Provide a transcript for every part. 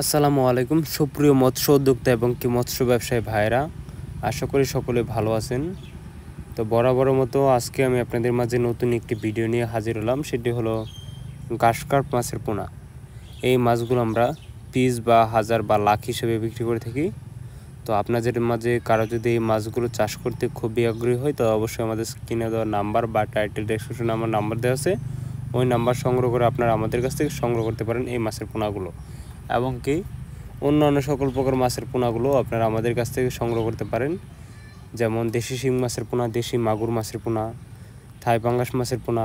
আসসালামু আলাইকুম সুপ্রিয় মৎস্য উদ্যোক্তা এবং কি মৎস্য ব্যবসায়ী ভাইরা, আশা করি সকলে ভালো আছেন। তো বরাবরের মতো আজকে আমি আপনাদের মাঝে নতুন একটি ভিডিও নিয়ে হাজির হলাম। সেটি হলো ঘাসকার্প মাছের পোনা। এই মাছগুলো আমরা পিস বা হাজার বা লাখ হিসেবে বিক্রি করে থাকি। তো আপনাদের মাঝে কারো যদি এই মাছগুলো চাষ করতে খুবই আগ্রহী হয়, তো অবশ্যই আমাদের স্ক্রিনে দেওয়া নাম্বার বা টাইটেল ডেসক্রিপশনে আমার নাম্বার দেওয়া আছে, ওই নাম্বার সংগ্রহ করে আপনারা আমাদের কাছ থেকে সংগ্রহ করতে পারেন এই মাছের পোনাগুলো। এবং কি অন্যান্য সকল প্রকার মাছের পোনাগুলো আপনারা আমাদের কাছ থেকে সংগ্রহ করতে পারেন, যেমন দেশি শিং মাছের পোনা, দেশি মাগুর মাছের পোনা, থাই পাঙ্গাস মাছের পোনা,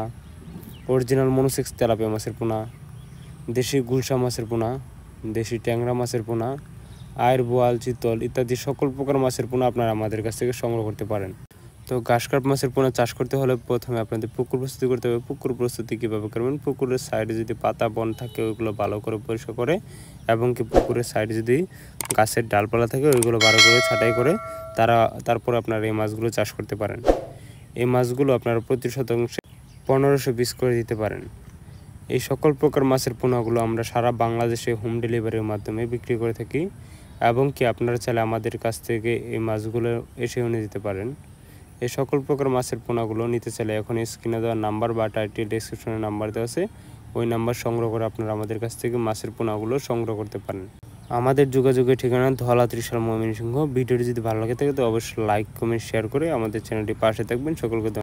অরিজিনাল মনোসেক্স তেলাপিয়া মাছের পোনা, দেশি গুলশা মাছের পোনা, দেশি ট্যাংরা মাছের পোনা, আয়ের বোয়াল, চিতল ইত্যাদি সকল প্রকার মাছের পোনা আপনারা আমাদের কাছ থেকে সংগ্রহ করতে পারেন। তো ঘাসকার্প মাছের পোনা চাষ করতে হলে প্রথমে আপনাদের পুকুর প্রস্তুতি করতে হবে। পুকুর প্রস্তুতি কীভাবে করবেন? পুকুরের সাইডে যদি পাতা বন থাকে ওইগুলো ভালো করে পরিষ্কার করে, এবং কি পুকুরের সাইডে যদি গাছের ডালপালা থাকে ওইগুলো ভালো করে ছাঁটাই করে তারপর আপনারা এই মাছগুলো চাষ করতে পারেন। এই মাছগুলো আপনারা প্রতি শতাংশে 1500 পিস করে দিতে পারেন। এই সকল প্রকার মাছের পোনাগুলো আমরা সারা বাংলাদেশে হোম ডেলিভারির মাধ্যমে বিক্রি করে থাকি, এবং কি আপনারা চাইলে আমাদের কাছ থেকে এই মাছগুলো এসেও নিয়ে যেতে পারেন। এই সকল প্রকার মাছের পোনাগুলো নিতে চাইলে এখন স্ক্রিনে দেওয়া নাম্বার বা টাইটেল ডেসক্রিপশনে নাম্বার দেওয়া আছে, ওই নাম্বার সংগ্রহ করে আপনারা আমাদের কাছ থেকে মাছের পোনাগুলো সংগ্রহ করতে পারেন। আমাদের যোগাযোগের ঠিকানা ধলা ত্রিশাল ময়মনসিংহ। ভিডিওটি যদি ভালো লাগে থাকে তো অবশ্যই লাইক কমেন্ট শেয়ার করে আমাদের চ্যানেলটি পাশে থাকবেন। সকলকে